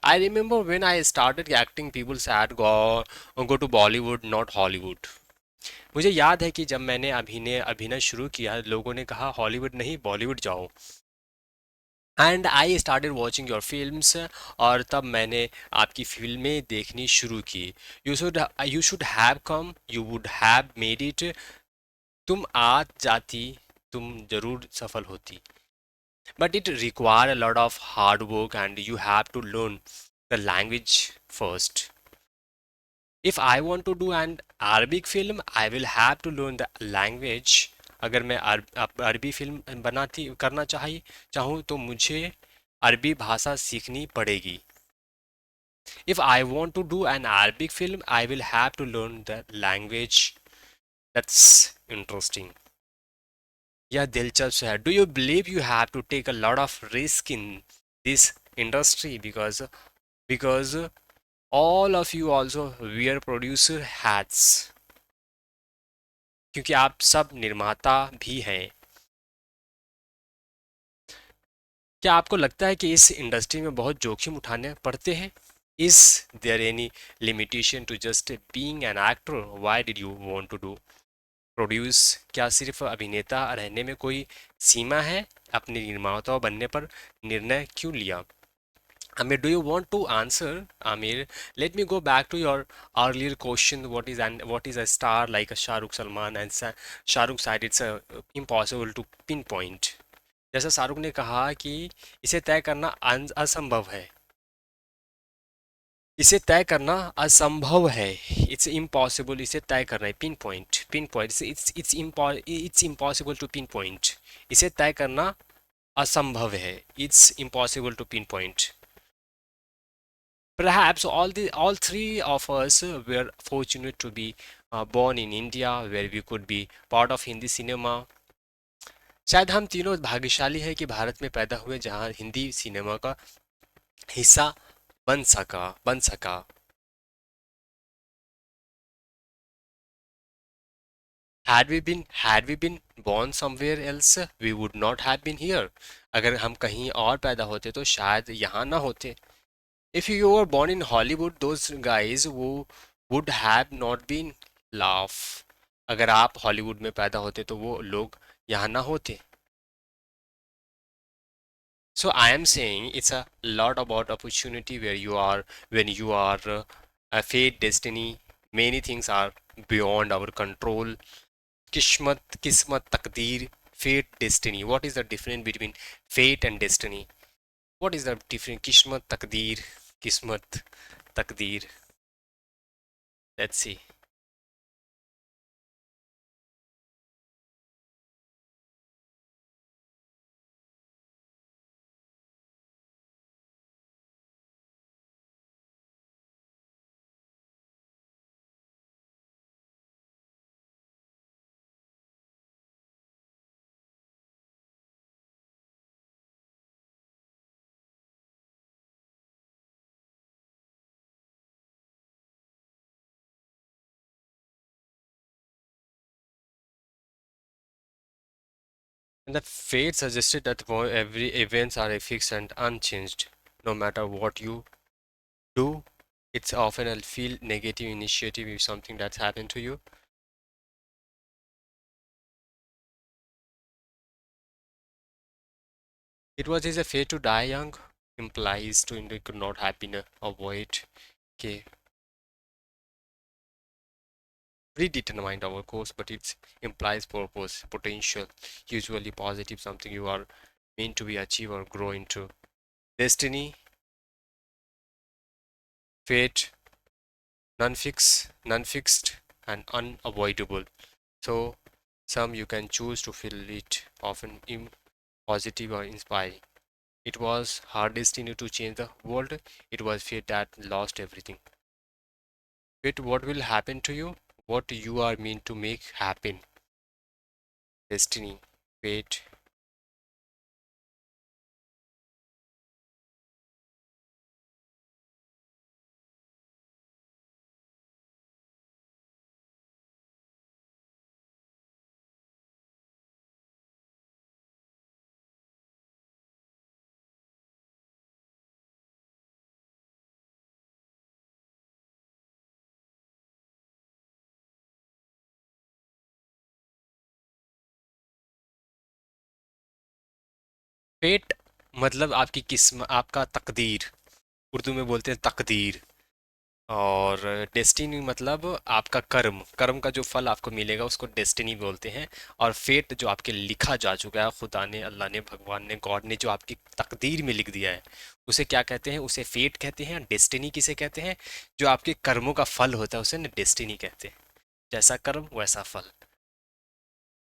I remember when I started acting, people said go to Bollywood, not Hollywood. मुझे याद है कि जब मैंने अभिनय शुरू किया, लोगों ने कहा हॉलीवुड नहीं, बॉलीवुड जाओ. And I started watching your films. और तब मैंने आपकी फिल्में देखनी शुरू की. You should have come, you would have made it. तुम आ जाती, तुम जरूर सफल होती. But it require a lot of hard work, and you have to learn the language first. If I want to do an Arabic film I will have to learn the language. अगर मैं अरबी फिल्म बनाती करना चाहूँ तो मुझे अरबी भाषा सीखनी पड़ेगी। If I want to do an Arabic film I will have to learn the language. That's interesting. यह दिलचस्प है। Do you believe you have to take a lot of risk in this industry because all of you also wear producer hats, क्योंकि आप सब निर्माता भी हैं। क्या आपको लगता है कि इस इंडस्ट्री में बहुत जोखिम उठाने पड़ते हैं? Is there any limitation to just being an actor? Why did you want to do produce? क्या सिर्फ अभिनेता रहने में कोई सीमा है? अपने निर्माता बनने पर निर्णय क्यों लिया? Amir, do you want to answer? Amir, let me go back to your earlier question. What is a star like a Shah Rukh Salman and Shah Rukh side? It's impossible to pinpoint. जैसा शाहरुख ने कहा कि इसे तय करना असंभव है। इसे तय करना असंभव है। It's impossible. इसे तय करना है। Pin point it's impossible to pin point. इसे तय करना असंभव है। It's impossible to pin point. Perhaps all three of us were fortunate to be born in India, where we could be part of Hindi cinema. शायद हम तीनों भाग्यशाली हैं कि भारत में पैदा हुए, जहां हिंदी सिनेमा का हिस्सा बन सका। Had we been born somewhere else, we would not have been here. अगर हम कहीं और पैदा होते तो शायद यहाँ ना होते। If you were born in Hollywood, those guys who would have not been laugh. अगर आप हॉलीवुड में पैदा होते तो वो लोग यहाँ ना होते। So I am saying it's a lot about opportunity where you are when you are a fate, destiny. Many things are beyond our control. Kismat, takdeer, fate, destiny. What is the difference between fate and destiny? What is the difference? Kismat, takdeer. Let's see. And the fate suggested that every events are fixed and unchanged. No matter what you do, it's often a feel negative initiative if something that's happened to you. It was his a fate to die young implies to it could not have been avoided. Okay, predetermined our course, but it implies purpose, potential, usually positive, something you are meant to be achieve or grow into. Destiny, fate, non-fixed, and unavoidable. So some you can choose to feel it, often positive or inspiring. It was her destiny to change the world. It was fate that lost everything. Fate, what will happen to you? What you are meant to make happen. Destiny, fate. Fate मतलब आपकी किस्म, आपका तकदीर। उर्दू में बोलते हैं तकदीर। और डेस्टिनी मतलब आपका कर्म, कर्म का जो फल आपको मिलेगा उसको डेस्टिनी बोलते हैं। और फेट जो आपके लिखा जा चुका है, खुदा ने, अल्लाह ने, भगवान ने, गॉड ने जो आपकी तकदीर में लिख दिया है, उसे क्या कहते हैं? उसे फेट कहते हैं। डेस्टिनी किसे कहते हैं? जो आपके कर्मों का फल होता है उसे डेस्टिनी कहते हैं। जैसा कर्म वैसा फल।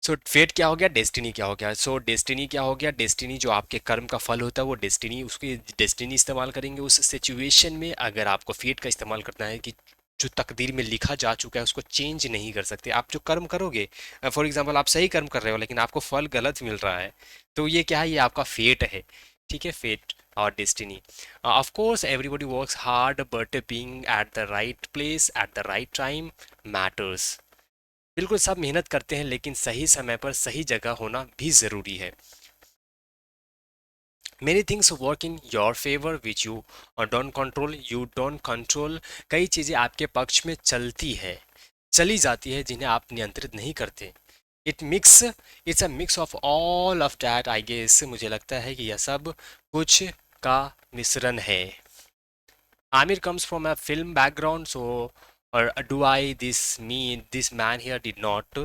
सो फेट क्या हो गया, डेस्टिनी क्या हो गया? सो डेस्टिनी क्या हो गया? डेस्टिनी जो आपके कर्म का फल होता है वो डेस्टिनी, उसकी डेस्टिनी इस्तेमाल करेंगे उस सिचुएशन में। अगर आपको फेट का इस्तेमाल करना है कि जो तकदीर में लिखा जा चुका है उसको चेंज नहीं कर सकते। आप जो कर्म करोगे, फॉर एग्जांपल आप सही कर्म कर रहे हो लेकिन आपको फल गलत मिल रहा है, तो ये क्या है? ये आपका फेट है। ठीक है, फेट और destiny. Of course everybody works hard but being at the right place at the right time matters. बिल्कुल सब मेहनत करते हैं लेकिन सही समय पर सही जगह होना भी ज़रूरी है। Many things work in your favour which you don't control, you don't control. कई चीज़ें आपके पक्ष में चलती है, चली जाती है, जिन्हें आप नियंत्रित नहीं करते। It's a mix of all of that I guess. मुझे लगता है कि यह सब कुछ का मिश्रण है। Aamir comes from a film background, so or do I this mean this man here did not.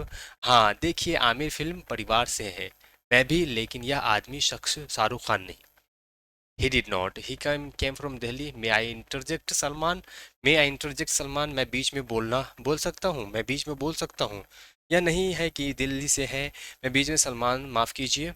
हाँ देखिए, आमिर फिल्म परिवार से है, मैं भी, लेकिन यह आदमी शख्स शाहरुख खान नहीं। He did not, he came from Delhi. May I interject Salman? May I interject Salman? मैं बीच में बोल सकता हूँ, मैं बीच में बोल सकता हूँ। या नहीं है कि दिल्ली से है, मैं बीच में, सलमान माफ़ कीजिए।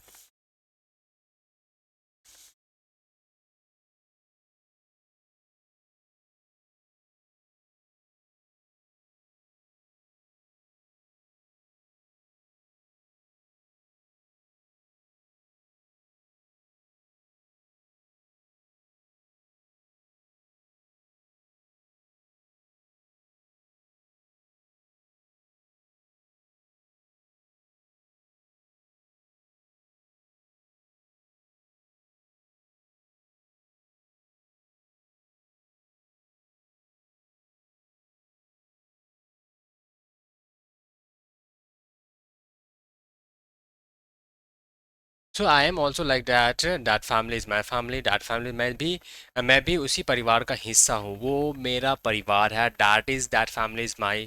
So I am also like that, that family is my family, that family, मैं भी उसी परिवार का हिस्सा हूँ, वो मेरा परिवार है। That is, that family is my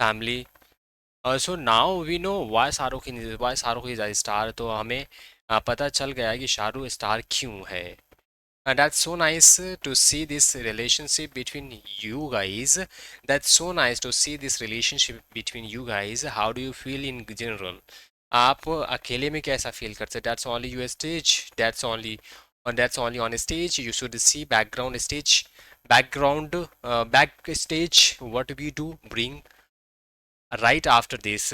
family. So now we know why Shahrukh is a star. तो हमें पता चल गया है कि शाहरुख स्टार क्यों है। And that's so nice to see this relationship between you guys. That's so nice to see this relationship between you guys. How do you feel in general? आप अकेले में कैसा फील करते हैं? That's only your stage. That's only on stage. You should see background stage, backstage. What we do, bring right after this.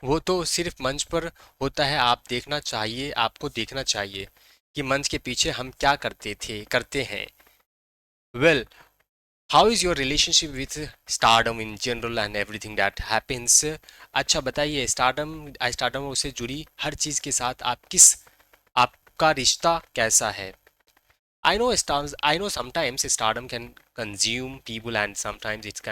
वो तो सिर्फ मंच पर होता है, आपको देखना चाहिए कि मंच के पीछे हम क्या करते हैं। Well, how is your relationship with stardom in general and everything that happens? अच्छा बताइए, स्टारडम से जुड़ी हर चीज़ के साथ आपका रिश्ता कैसा है? I know sometimes stardom can consume people and sometimes it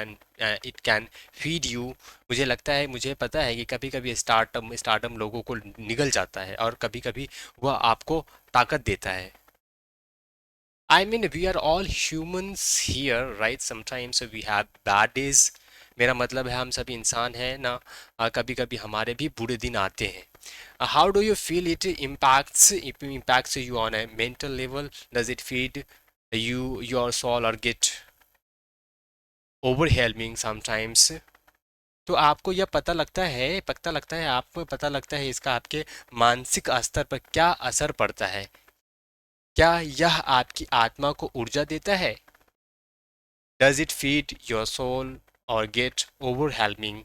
can feed you. मुझे पता है कि कभी कभी स्टारडम लोगों को निगल जाता है और कभी कभी वह आपको ताकत देता है। I mean, we are all humans here, right? Sometimes we have bad days. मेरा मतलब है हम सभी इंसान हैं ना। कभी कभी हमारे भी बुरे दिन आते हैं। How do you feel it impacts you on a mental level? Does it feed your soul or get overwhelming sometimes? तो आपको यह पता लगता है इसका आपके मानसिक स्तर पर क्या असर पड़ता है? क्या यह आपकी आत्मा को ऊर्जा देता है? Does it feed your soul or get overwhelming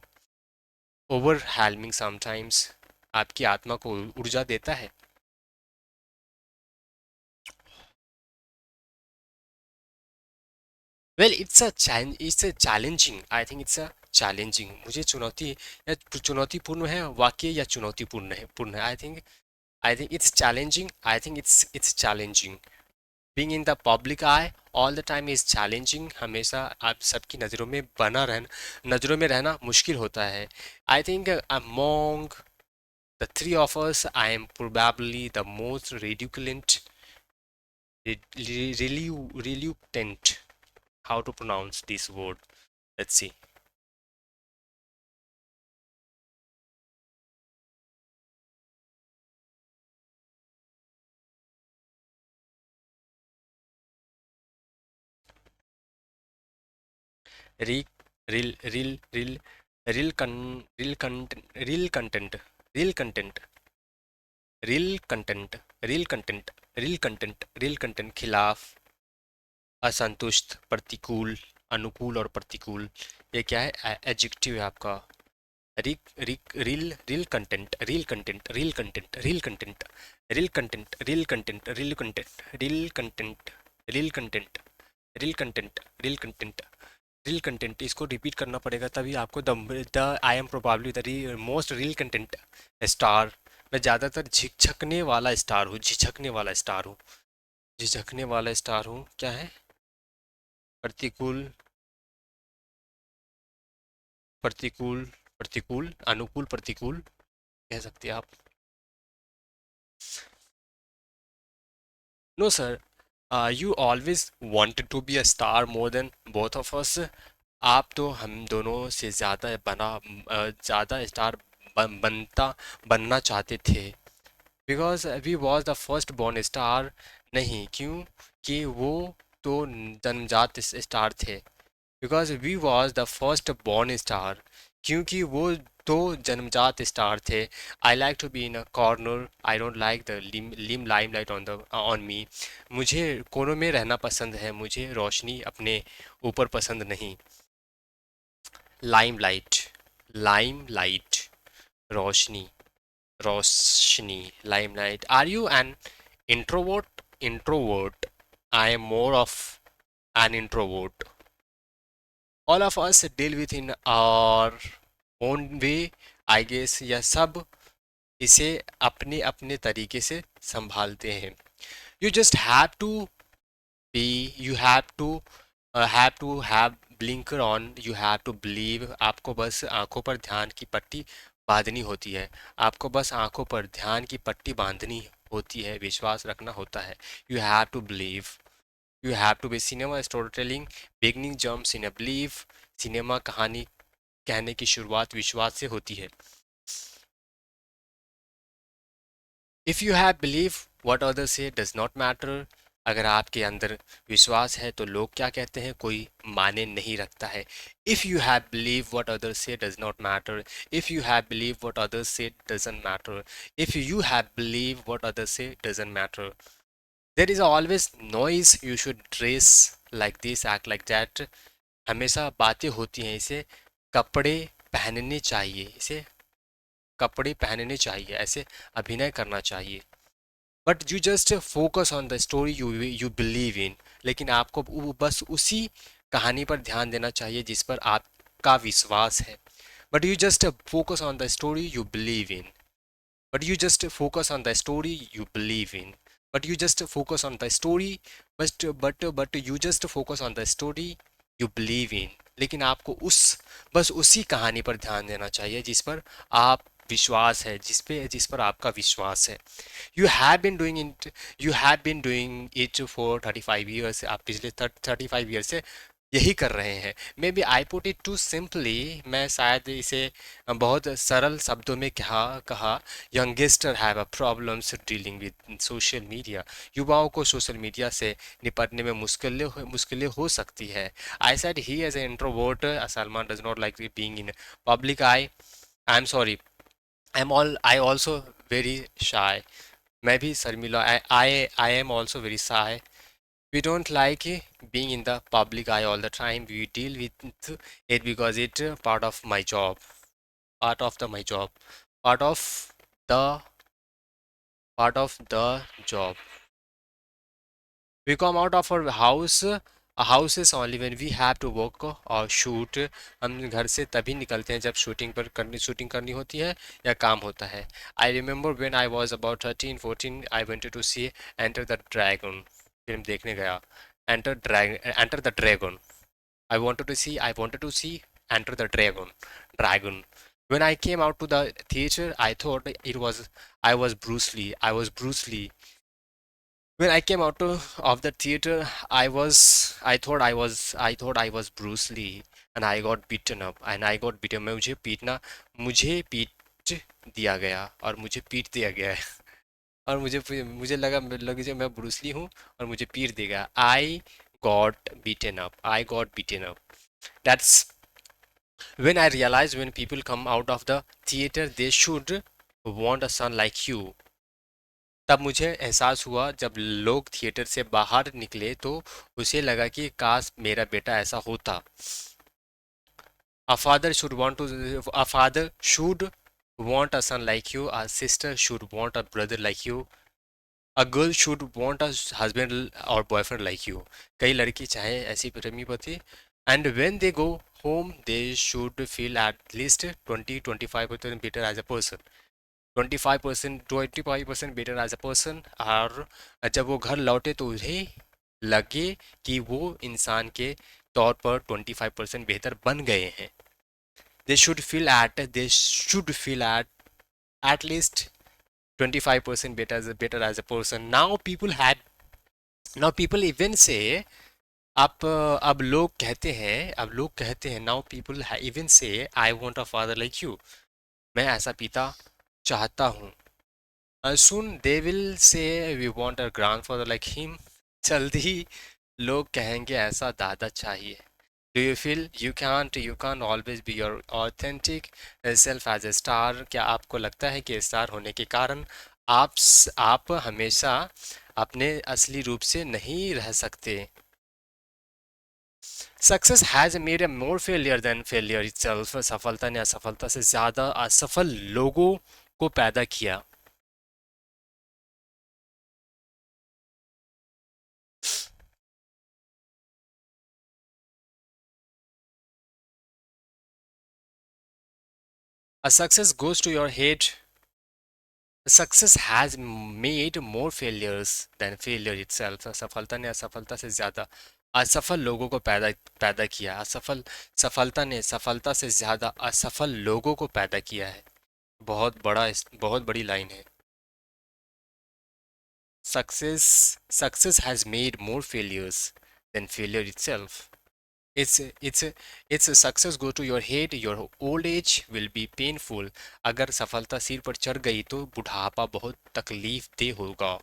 sometimes? आपकी आत्मा को ऊर्जा देता है? Well, it's a challenging. I think it's a challenging. मुझे चुनौतीपूर्ण है वाक्य या पूर्ण है? I think it's challenging. I think it's challenging. Being in the public eye all the time is challenging. हमेशा आप सबकी नज़रों में रहना मुश्किल होता है। I think among the three of us, I am probably the most Reluctant. How to pronounce this word? Let's see. Re, real, real, real, real, real content, real content, real content, real content, real content, real content, real content खिलाफ, असंतुष्ट, प्रतिकूल, अनुकूल और प्रतिकूल, ये क्या है? एडजेक्टिव है आपका। रिक रिक reel reel content, reel content, reel content, reel content, reel content, reel content, reel content, reel content, reel content, reel content, reel content, reel content, इसको रिपीट करना पड़ेगा तभी आपको the I am probably the most reel content star. मैं ज़्यादातर झिझकने वाला स्टार हूँ, झिझकने वाला स्टार हूँ, झिझकने वाला स्टार हूँ। क्या है? प्रतिकूल, प्रतिकूल, प्रतिकूल, अनुकूल, प्रतिकूल कह सकते हैं आप। No sir, you always wanted to be a star more than both of us. आप तो हम दोनों से ज़्यादा ज़्यादा स्टार बनना चाहते थे। Because we was the first born star. नहीं, क्यों? कि वो तो जन्मजात स्टार थे। Because we was the first born star, क्योंकि वो तो जन्मजात स्टार थे। I like to be in a corner, I don't like the lim lime light on me. मुझे कोनों में रहना पसंद है, मुझे रोशनी अपने ऊपर पसंद नहीं। लाइम लाइट, लाइम लाइट, रोशनी, रोशनी, lime light. Are you an introvert? Introvert, I am more of an introvert. All of us deal with in our own way, I guess. यह सब इसे अपने अपने तरीके से संभालते हैं। You just have to be, you have to have blinker on, you have to believe. आपको बस आंखों पर ध्यान की पट्टी बांधनी होती है, आपको बस आंखों पर ध्यान की पट्टी बांधनी होती है, विश्वास रखना होता है। You have to believe, you have to be. Cinema story telling beginning jumps in a believe. Cinema कहानी कहने की शुरुआत विश्वास से होती है। If you have believe what others say does not matter. अगर आपके अंदर विश्वास है तो लोग क्या कहते हैं कोई माने नहीं रखता है। If you have believe what others say does not matter, if you have believe what others say doesn't matter, if you have believe what others say doesn't matter. There is always noise, you should dress like this, act like that. हमेशा बातें होती हैं, इसे कपड़े पहनने चाहिए, इसे कपड़े पहनने चाहिए, ऐसे अभिनय करना चाहिए। But you just focus on the story you believe in. लेकिन आपको बस उसी कहानी पर ध्यान देना चाहिए जिस पर आपका विश्वास है। But you just focus on the story you believe in, but you just focus on the story you believe in, but you just focus on the story, but you just focus on the story you believe in. लेकिन आपको बस उसी कहानी पर ध्यान देना चाहिए जिस पर आप विश्वास है, जिस पर आपका विश्वास है। You have been doing it, you have been doing it for 35 years. आप पिछले 35 ईयर से यही कर रहे हैं। Maybe I put it to simply, मैं शायद इसे बहुत सरल शब्दों में कहा। Youngster have a problems dealing with social media. युवाओं को सोशल मीडिया से निपटने में मुश्किलें हो सकती है। I said he as a introvert, Salman does not like being in public eye. I am sorry, I also very shy. मैं भी शर्मिला, I am also very shy. We don't like being in the public eye all the time. We deal with it because it part of my job, part of my job, part of the job. We come out of our house, houses only when we have to work or shoot. हम घर से तभी निकलते हैं जब शूटिंग करनी होती है या काम होता है। I remember when I was about 13-14, I wanted to see Enter the Dragon, film देखने गया। Enter the Dragon. I wanted to see Enter the Dragon. When I came out to the theater, I thought I was Bruce Lee. I was Bruce Lee. When I came out of the theater, I thought I was Bruce Lee, and I got beaten up, and I got beaten. मुझे पीट दिया गया, और मुझे पीट दिया गया है। और मुझे लगा जो मैं ब्रूस ली हूँ, और मुझे पीट देगा। I got beaten up. That's when I realized when people come out of the theater they should want a son like you। तब मुझे एहसास हुआ जब लोग थिएटर से बाहर निकले तो उसे लगा कि काश मेरा बेटा ऐसा होता। A father should want a son like you, a sister should want a brother like you, a girl should want a husband or boyfriend like you। कई लड़की चाहे ऐसी प्रेमी पति, and when they go home they should feel at least 20-25% better as a person। 25% better as a person. और जब वो घर लौटे तो उन्हें लगे कि वो इंसान के तौर पर 25% बेहतर बन गए हैं। They should feel at least 25% better as a person। Now people even say, अब लोग कहते हैं नाउ पीपल इवन से I want a father like you. मैं ऐसा पिता चाहता हूँ। Soon they will say we want a grandfather like him। जल्दी ही लोग कहेंगे ऐसा दादा चाहिए। Do you feel you can't always be your authentic self as a star? क्या आपको लगता है कि स्टार होने के कारण आप हमेशा अपने असली रूप से नहीं रह सकते? Success has made a more failure than failure itself। सफलता ने असफलता से ज्यादा असफल लोगों को पैदा किया। A success goes to your head। Success has made more failures than failure itself। सफलता ने असफलता से ज्यादा असफल लोगों को पैदा किया। सफलता ने सफलता से ज्यादा असफल लोगों को पैदा किया है। बहुत बड़ी लाइन है। Success has made more failures than failure itself। it's it's a success go to your head, your old age will be painful। अगर सफलता सिर पर चढ़ गई तो बुढ़ापा बहुत तकलीफ दे होगा।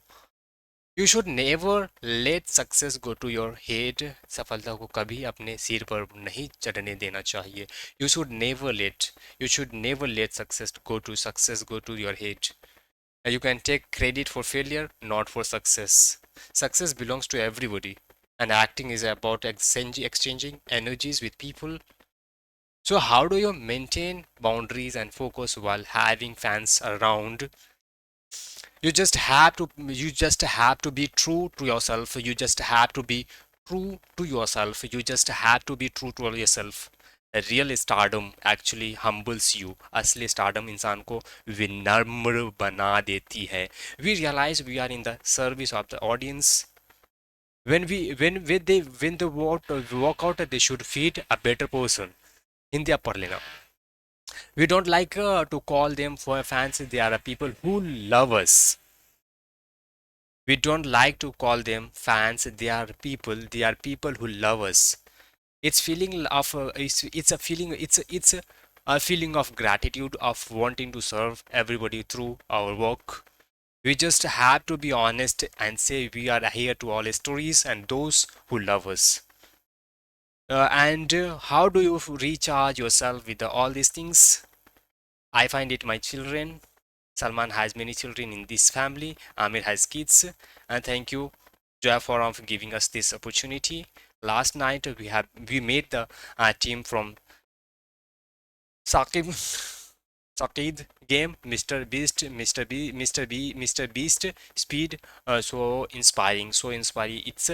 You should never let success go to your head। सफलता को कभी अपने सिर पर नहीं चढ़ने देना चाहिए। You should never let success go to your head। You can take credit for failure, not for success। Success belongs to everybody, and acting is about exchanging energies with people। So, how do you maintain boundaries and focus while having fans around? You just have to be true to yourself। You just have to be true to yourself। Real stardom actually humbles you. असली स्टारडम इंसान को विनम्र बना देती है। We realize we are in the service of the audience. when they walk out they should feed a better person। Hindi आप पढ़ लेना। We don't like to call them for fans। They are people who love us। We don't like to call them fans। They are people who love us। It's a feeling of gratitude, of wanting to serve everybody through our work। We just have to be honest and say we are here to all stories and those who love us। And how do you recharge yourself with all these things? I find it my children। Salman has many children in this family, Amir has kids, and thank you Joy Forum for giving us this opportunity। Last night we made the team from Saqib Saqid game, Mr. Beast, Mr. Beast speed, so inspiring। It's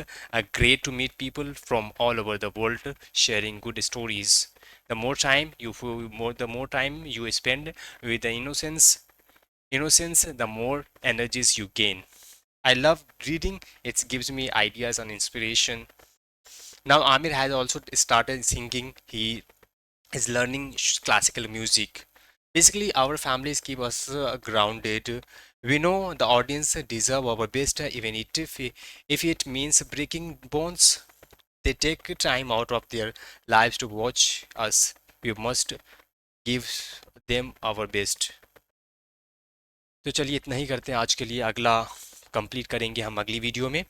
great to meet people from all over the world sharing good stories। The more time you spend with the innocence, the more energies you gain। I love reading, it gives me ideas and inspiration। Now Amir has also started singing, he is learning classical music। Basically, our families keep us grounded. We know the audience deserve our best, even if it means breaking bones. They take time out of their lives to watch us. We must give them our best. तो चलिए इतना ही करते हैं आज के लिए, अगला कंप्लीट करेंगे हम अगली वीडियो में।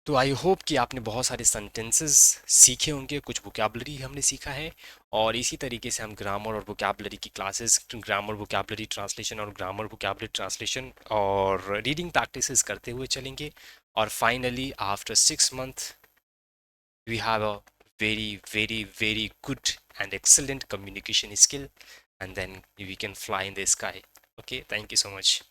तो आई होप कि आपने बहुत सारे सेंटेंसेस सीखे होंगे, कुछ वोकैबलरी हमने सीखा है, और इसी तरीके से हम ग्रामर और वोकैबलरी की क्लासेस, ग्रामर वोकैबलरी ट्रांसलेशन और ग्रामर वोकैबलरी ट्रांसलेशन और रीडिंग प्रैक्टिसेस करते हुए चलेंगे। और finally after 6 months we have a very good and excellent communication skill, and then we can fly in the sky. Okay, thank you so much.